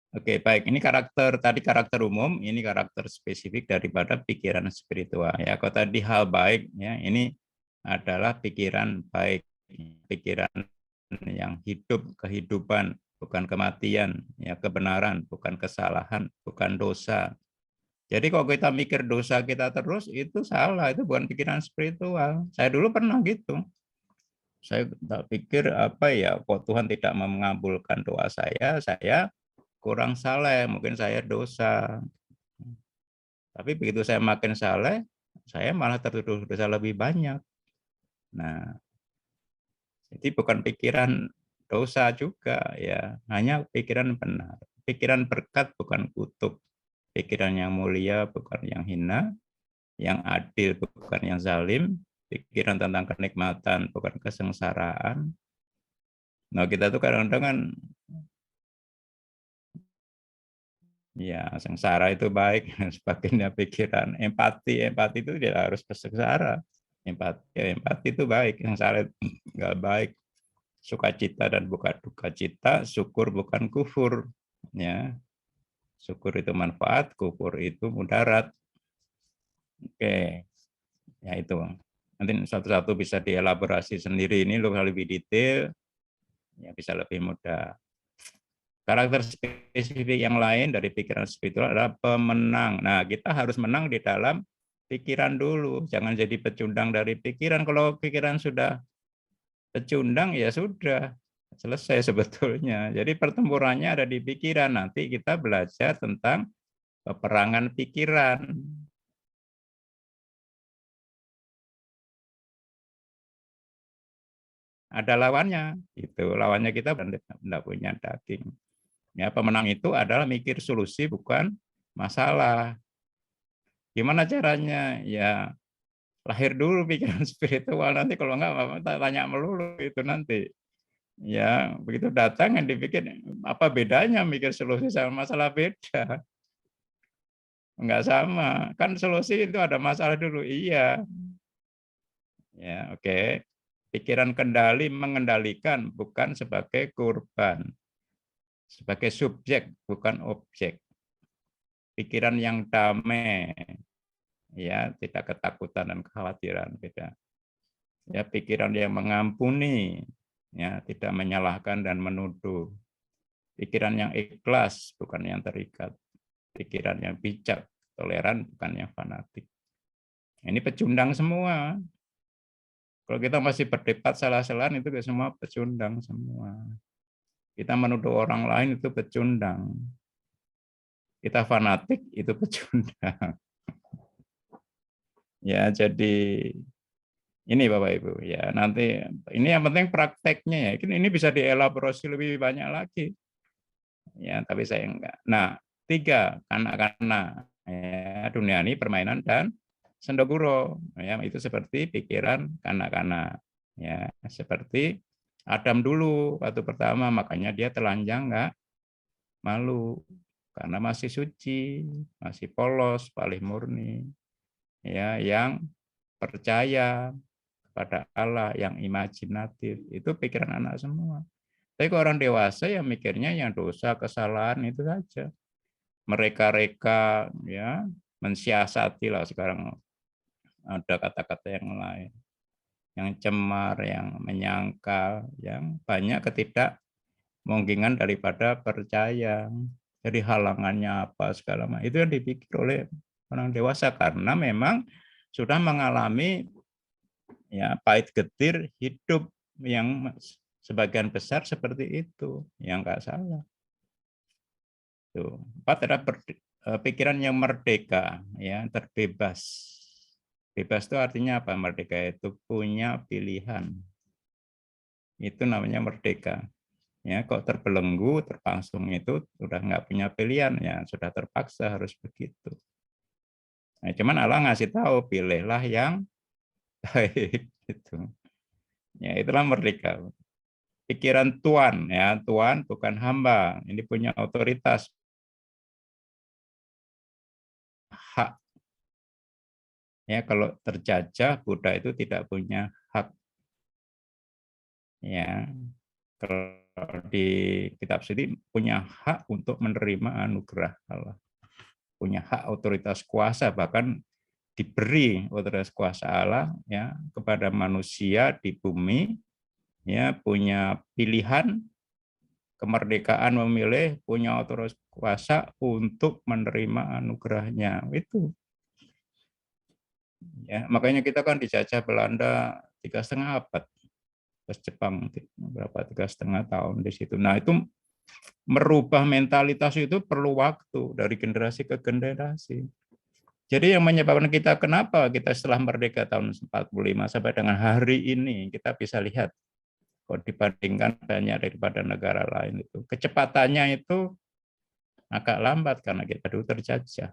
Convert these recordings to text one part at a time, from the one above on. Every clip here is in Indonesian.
Oke, baik. Ini karakter tadi karakter umum, ini karakter spesifik daripada pikiran spiritual. Ya, kalau tadi hal baik, ya, ini adalah pikiran baik, pikiran yang hidup, kehidupan, bukan kematian, ya, kebenaran, bukan kesalahan, bukan dosa. Jadi kalau kita mikir dosa kita terus, itu salah, itu bukan pikiran spiritual. Saya dulu pernah gitu. Saya tak pikir apa ya, kok Tuhan tidak mengabulkan doa saya kurang saleh, mungkin saya dosa. Tapi begitu saya makin saleh, saya malah tertuduh dosa lebih banyak. Nah, jadi bukan pikiran dosa juga ya, hanya pikiran benar. Pikiran berkat bukan kutuk. Pikiran yang mulia bukan yang hina, yang adil bukan yang zalim, pikiran tentang kenikmatan bukan kesengsaraan. Nah, kita tuh kadang-kadang kan ya sengsara itu baik dan sebagainya, pikiran empati itu tidak harus sengsara. Empati itu baik, sengsara itu nggak baik. Sukacita dan bukan duka cita, syukur bukan kufur, ya. Syukur itu manfaat, kufur itu mudarat. Oke, ya itu. Nanti satu-satu bisa dielaborasi sendiri, ini lebih detail, ya bisa lebih mudah. Karakter spesifik yang lain dari pikiran spiritual adalah pemenang. Nah, kita harus menang di dalam pikiran dulu. Jangan jadi pecundang dari pikiran. Kalau pikiran sudah pecundang, ya sudah. Selesai sebetulnya. Jadi pertempurannya ada di pikiran. Nanti kita belajar tentang peperangan pikiran. Ada lawannya. Itu lawannya kita tidak punya daging. Ya, pemenang itu adalah mikir solusi bukan masalah. Gimana caranya? Ya lahir dulu pikiran spiritual, nanti kalau enggak tanya melulu itu nanti. Ya, begitu datang yang dipikir apa bedanya mikir solusi sama masalah, beda. Enggak sama. Kan solusi itu ada masalah dulu. Iya. Ya, oke. Pikiran kendali mengendalikan bukan sebagai korban. Sebagai subjek bukan objek. Pikiran yang damai, ya, tidak ketakutan dan kekhawatiran, beda. Ya, pikiran yang mengampuni, ya, tidak menyalahkan dan menuduh. Pikiran yang ikhlas bukan yang terikat. Pikiran yang bijak, toleran bukan yang fanatik. Ini pecundang semua. Kalau kita masih berdebat salah-salahan itu semua pecundang semua. Kita menuduh orang lain itu pecundang. Kita fanatik itu pecundang. Ya, jadi ini Bapak Ibu ya, nanti ini yang penting prakteknya ya. Ini bisa dielaborasi lebih banyak lagi. Ya, tapi saya enggak. Nah, 3 kanak-kanak ya, duniani, permainan dan sendoguro. Ya, itu seperti pikiran kanak-kanak. Ya, seperti Adam dulu waktu pertama, makanya dia telanjang enggak malu karena masih suci, masih polos, paling murni. Ya, yang percaya pada Allah, yang imajinatif, itu pikiran anak semua. Tapi kalau orang dewasa yang mikirnya yang dosa, kesalahan itu saja. Mereka-reka ya, mensiasati lah sekarang ada kata-kata yang lain. Yang cemar, yang menyangkal, yang banyak ketidakmungkinan daripada percaya. Jadi halangannya apa segala macam. Itu yang dipikir oleh orang dewasa karena memang sudah mengalami ya pahit getir hidup yang sebagian besar seperti itu, yang enggak salah. Tuh. 4 adalah pikiran yang merdeka, ya, terbebas. Bebas itu artinya apa? Merdeka itu punya pilihan. Itu namanya merdeka. Ya, kok terbelenggu, terpangsung itu sudah nggak punya pilihan, ya sudah terpaksa harus begitu. Nah, cuman Allah ngasih tahu, pilihlah yang baik. Gitu. Ya, itulah merdeka. Pikiran Tuhan, ya, Tuhan bukan hamba. Ini punya otoritas, hak. Ya, kalau terjajah, Buddha itu tidak punya hak. Ya, kalau di kitab suci punya hak untuk menerima anugerah Allah, punya hak otoritas kuasa, bahkan diberi otoritas kuasa Allah ya kepada manusia di bumi, ya punya pilihan, kemerdekaan memilih, punya otoritas kuasa untuk menerima anugerahnya. Itu ya, makanya kita kan dijajah Belanda 3,5 abad, terus Jepang berapa 3,5 tahun di situ. Nah, itu merubah mentalitas itu perlu waktu dari generasi ke generasi. Jadi yang menyebabkan kita kenapa kita setelah merdeka tahun 45 sampai dengan hari ini kita bisa lihat kalau dibandingkan banyak daripada negara lain itu kecepatannya itu agak lambat karena kita dulu terjajah.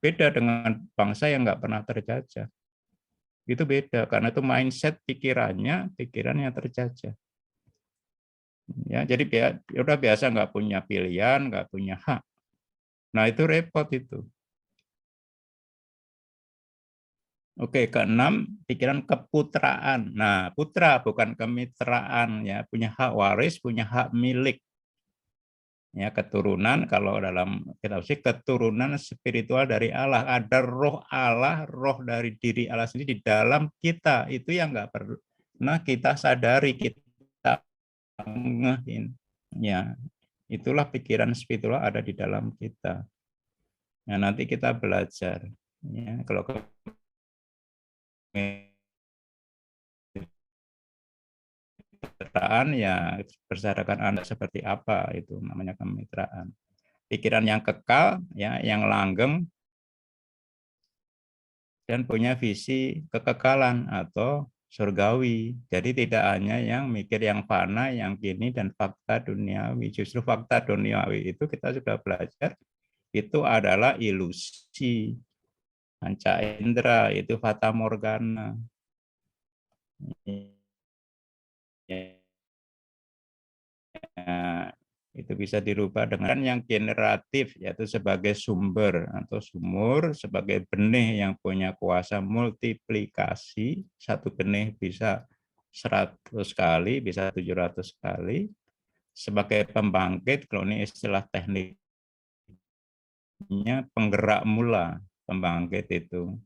Beda dengan bangsa yang nggak pernah terjajah. Itu beda karena itu mindset pikiran yang terjajah. Ya, jadi udah biasa nggak punya pilihan, nggak punya hak. Nah itu repot itu. Oke, keenam, pikiran keputraan. Nah, putra bukan kemitraan ya, punya hak waris, punya hak milik. Ya, keturunan kalau dalam kitab suci keturunan spiritual dari Allah, ada roh Allah, roh dari diri Allah sendiri di dalam kita. Itu yang nggak pernah kita sadari, kita ngehin. Ya, itulah pikiran spiritual ada di dalam kita. Nah, nanti kita belajar. Ya, kalau kemitraan ya berdasarkan Anda seperti apa, itu namanya kemitraan. Pikiran yang kekal ya, yang langgeng dan punya visi kekekalan atau surgawi. Jadi tidak hanya yang mikir yang fana, yang kini dan fakta duniawi. Justru fakta duniawi itu kita sudah belajar itu adalah ilusi, panca indera, itu fata morgana. Nah, itu bisa dirubah dengan yang generatif, yaitu sebagai sumber atau sumur, sebagai benih yang punya kuasa multiplikasi. Satu benih bisa 100 kali, bisa 700 kali. Sebagai pembangkit, kalau ini istilah tekniknya penggerak mula, pembangkit itu.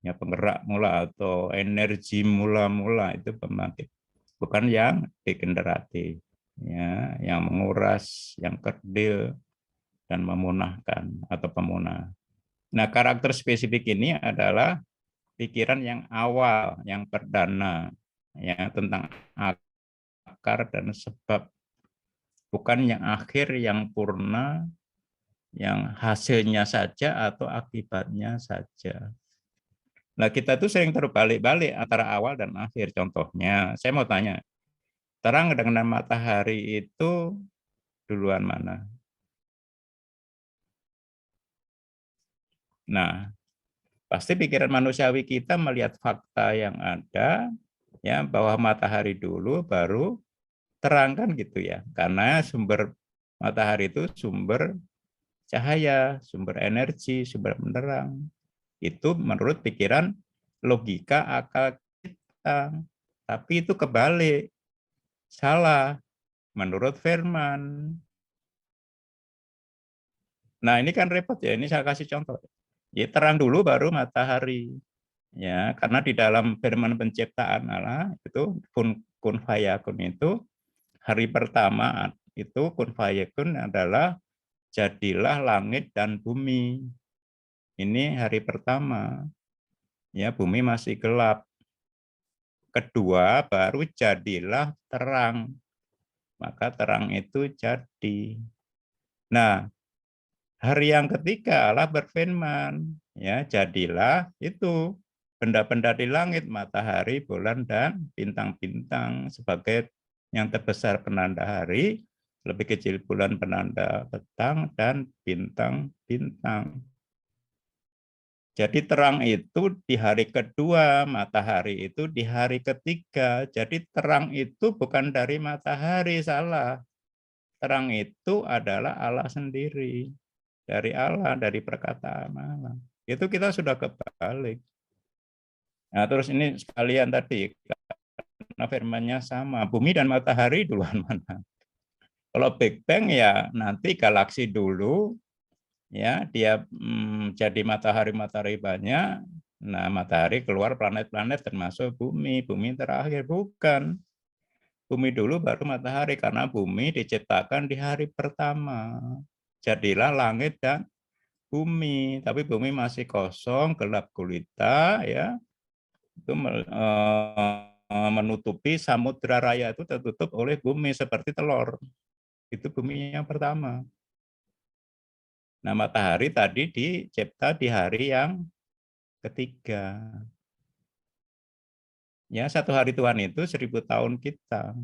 Ya, penggerak mula atau energi mula-mula itu pembangkit. Bukan yang degeneratif. Ya, yang menguras, yang kerdil dan memunahkan atau pemunah. Nah, karakter spesifik ini adalah pikiran yang awal, yang perdana, ya tentang akar dan sebab, bukan yang akhir, yang purna, yang hasilnya saja atau akibatnya saja. Nah, kita tuh sering terbalik-balik antara awal dan akhir. Contohnya, saya mau tanya, terang dengan matahari itu duluan mana? Nah, pasti pikiran manusiawi kita melihat fakta yang ada, ya bahwa matahari dulu baru terang kan gitu ya. Karena sumber matahari itu sumber cahaya, sumber energi, sumber penerang. Itu menurut pikiran logika akal kita. Tapi itu kebalik. Salah menurut firman. Nah, ini kan repot ya. Ini saya kasih contoh. Ya, terang dulu baru matahari. Ya, karena di dalam firman penciptaan Allah itu kun fayakun itu hari pertama itu kun fayakun adalah jadilah langit dan bumi. Ini hari pertama. Ya, bumi masih gelap. Kedua baru jadilah terang. Maka terang itu jadi. Nah, hari yang ketiga Allah berfirman, ya jadilah itu benda-benda di langit, matahari, bulan, dan bintang-bintang sebagai yang terbesar penanda hari, lebih kecil bulan penanda petang, dan bintang-bintang. Jadi terang itu di hari kedua, matahari itu di hari ketiga. Jadi terang itu bukan dari matahari, salah. Terang itu adalah Allah sendiri. Dari Allah, dari perkataan Allah. Itu kita sudah kebalik. Nah, terus ini sekalian tadi, karena firmannya sama, bumi dan matahari duluan mana? Kalau Big Bang ya nanti galaksi dulu, ya dia jadi matahari banyak. Nah, matahari keluar planet-planet termasuk bumi. Bumi terakhir bukan. Bumi dulu baru matahari karena bumi diciptakan di hari pertama. Jadilah langit dan bumi, tapi bumi masih kosong, gelap gulita, ya. Itu menutupi samudra raya itu tertutup oleh bumi seperti telur. Itu bumi yang pertama. Nah, matahari tadi dicipta di hari yang ketiga. Ya, satu hari Tuhan itu 1000 tahun kita.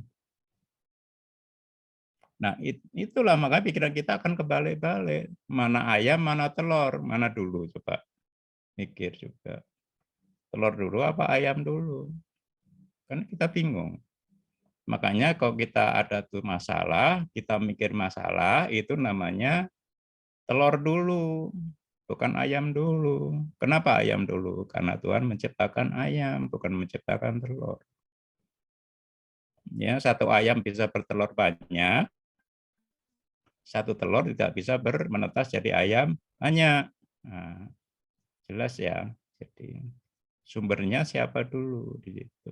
Nah, itulah makanya pikiran kita akan kebalik-balik. Mana ayam, mana telur, mana dulu coba mikir juga. Telur dulu apa ayam dulu? Kan kita bingung. Makanya kalau kita ada tuh masalah, kita mikir masalah, itu namanya telur dulu, bukan ayam dulu. Kenapa ayam dulu? Karena Tuhan menciptakan ayam, bukan menciptakan telur. Ya, satu ayam bisa bertelur banyak, satu telur tidak bisa menetas jadi ayam banyak. Nah, jelas ya. Jadi sumbernya siapa dulu di situ.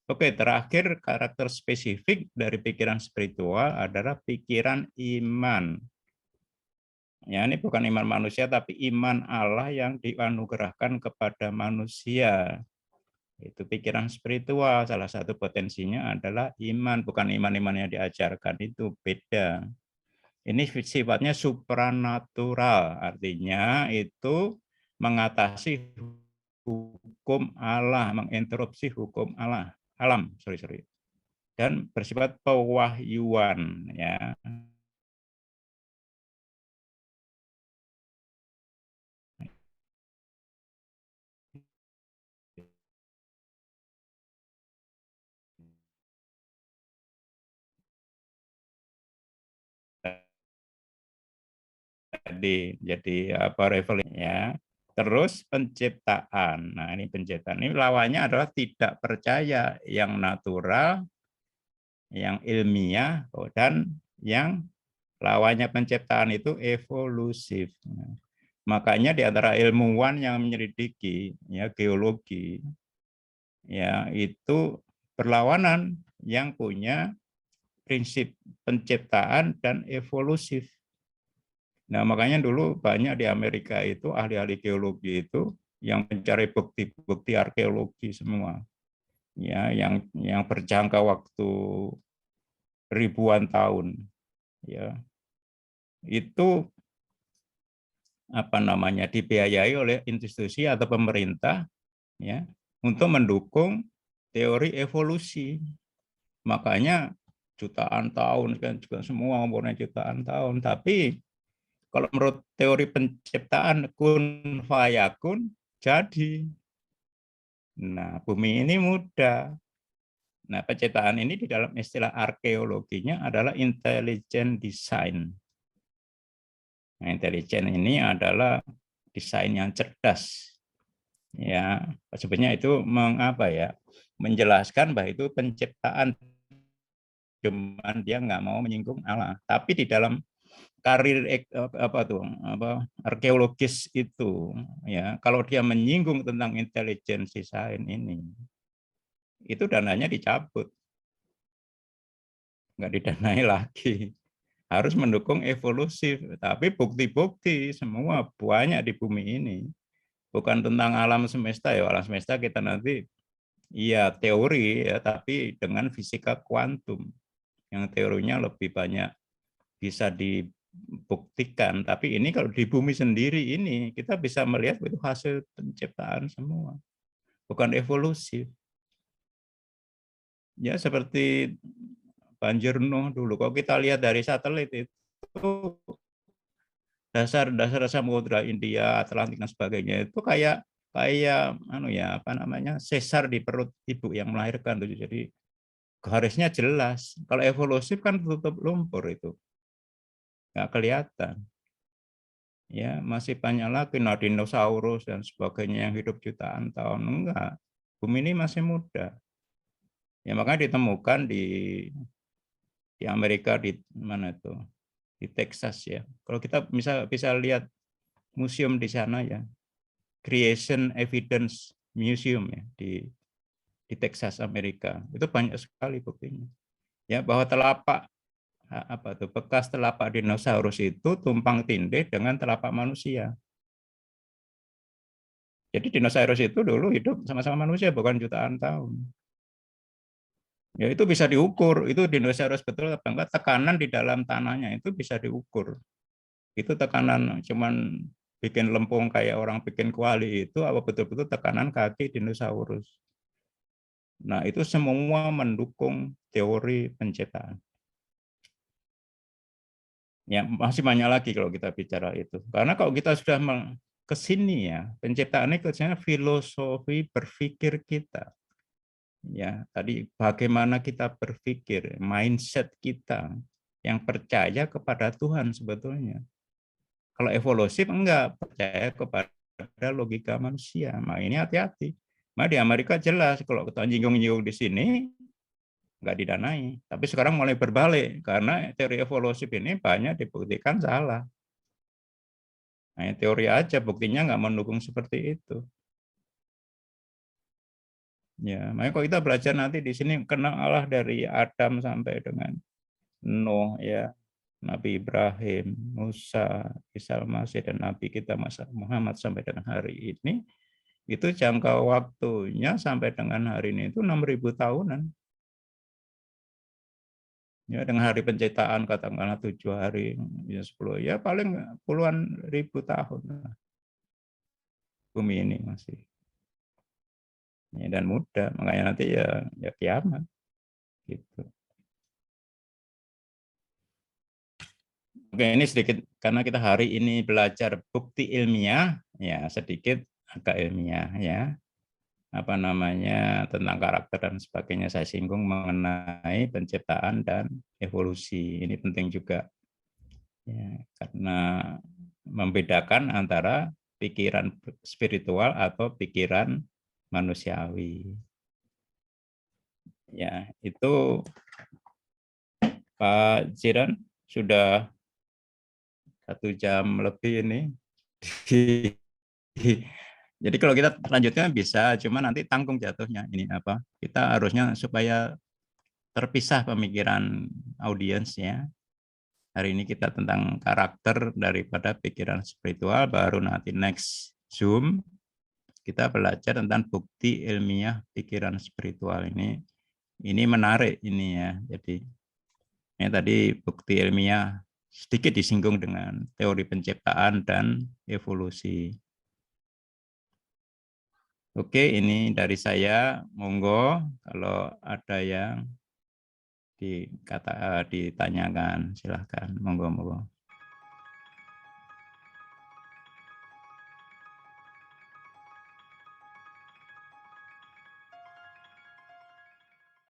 Oke, terakhir karakter spesifik dari pikiran spiritual adalah pikiran iman. Ya, ini bukan iman manusia, tapi iman Allah yang dianugerahkan kepada manusia. Itu pikiran spiritual, salah satu potensinya adalah iman, bukan iman-iman yang diajarkan, itu beda. Ini sifatnya supranatural, artinya itu mengatasi hukum Allah, menginterupsi hukum Allah, alam, dan bersifat pewahyuan, ya. Jadi apa revelation, ya. Terus penciptaan. Nah, ini penciptaan. Ini lawannya adalah tidak percaya, yang natural, yang ilmiah, dan yang lawannya penciptaan itu evolusif. Nah, makanya di antara ilmuwan yang menyelidiki, ya, geologi, ya, itu berlawanan, yang punya prinsip penciptaan dan evolusif. Nah, makanya dulu banyak di Amerika itu ahli-ahli geologi itu yang mencari bukti-bukti arkeologi semua. Ya, yang berjangka waktu ribuan tahun, ya. Itu apa namanya, dibiayai oleh institusi atau pemerintah, ya, untuk mendukung teori evolusi. Makanya jutaan tahun kan juga semua umurnya jutaan tahun, tapi kalau menurut teori penciptaan kun fayakun jadi. Nah, bumi ini mudah. Nah, penciptaan ini di dalam istilah arkeologinya adalah intelligent design. Nah, intelligent ini adalah desain yang cerdas. Ya, sebenarnya itu mengapa ya? Menjelaskan bahwa itu penciptaan, cuman dia nggak mau menyinggung Allah. Tapi di dalam karir apa tuh, apa arkeologis itu, ya, kalau dia menyinggung tentang intelligence design ini, itu dananya dicabut, nggak didanai lagi, harus mendukung evolusif. Tapi bukti-bukti semua banyak di bumi ini, bukan tentang alam semesta, ya, alam semesta kita nanti, iya, teori, ya, tapi dengan fisika kuantum yang teorinya lebih banyak bisa dibuktikan. Tapi ini kalau di bumi sendiri ini kita bisa melihat itu hasil penciptaan semua, bukan evolusi. Ya, seperti banjir Nuh dulu. Kalau kita lihat dari satelit itu dasar samudra India, Atlantik dan sebagainya itu kayak kayak anu ya, apa namanya, sesar di perut ibu yang melahirkan tuh. Jadi garisnya jelas. Kalau evolusif kan tutup lumpur itu, nggak kelihatan. Ya, masih banyak lagi, nah, dinosaurus dan sebagainya yang hidup jutaan tahun. Enggak, bumi ini masih muda. Ya, makanya ditemukan di di Amerika, di mana itu, di Texas ya. Kalau kita bisa lihat museum di sana ya, Creation Evidence Museum ya di Texas Amerika, itu banyak sekali buktinya ya bahwa bekas telapak dinosaurus itu tumpang tindih dengan telapak manusia. Jadi dinosaurus itu dulu hidup sama-sama manusia, bukan jutaan tahun. Ya itu bisa diukur, itu dinosaurus betul apa enggak, tekanan di dalam tanahnya itu bisa diukur. Itu tekanan cuman bikin lempung kayak orang bikin kuali itu apa betul-betul tekanan kaki dinosaurus. Nah, itu semua mendukung teori penciptaan. Ya, masih banyak lagi kalau kita bicara itu. Karena kalau kita sudah ke sini ya, penciptaan itu filosofi berpikir kita. Ya, tadi bagaimana kita berpikir, mindset kita yang percaya kepada Tuhan sebetulnya. Kalau evolusi enggak percaya kepada logika manusia. Nah, ini hati-hati. Nah, di Amerika jelas kalau kita nyinggung-nyinggung di sini nggak didanai. Tapi sekarang mulai berbalik karena teori evolusi ini banyak dibuktikan salah. Nah, teori aja buktinya nggak mendukung seperti itu. Ya, makanya kalau kita belajar nanti di sini kenal Allah dari Adam sampai dengan Nuh ya, Nabi Ibrahim, Musa, Isa Al-Masih dan Nabi kita Muhammad sampai dengan hari ini, itu jangka waktunya sampai dengan hari ini itu 6.000 tahunan. Ya, dengan hari penciptaan katakanlah 7 hari, ya 10, ya paling puluhan ribu tahun. Bumi ini masih. Ya, dan muda, makanya nanti ya kiamat gitu. Oke, ini sedikit karena kita hari ini belajar bukti ilmiah, ya sedikit agak ilmiah ya. Apa namanya tentang karakter dan sebagainya saya singgung mengenai penciptaan dan evolusi. Ini penting juga. Ya, karena membedakan antara pikiran spiritual atau pikiran manusiawi. Ya, itu Pak Jiran sudah 1 jam lebih ini. Jadi kalau kita lanjutkan bisa, cuma nanti tanggung jatuhnya. Ini apa? Kita harusnya supaya terpisah pemikiran audiensnya. Hari ini kita tentang karakter daripada pikiran spiritual, baru nanti next Zoom kita belajar tentang bukti ilmiah pikiran spiritual ini. Ini menarik ini ya. Jadi ini tadi bukti ilmiah sedikit disinggung dengan teori penciptaan dan evolusi. Oke, ini dari saya. Monggo kalau ada yang ditanyakan, silahkan. Monggo.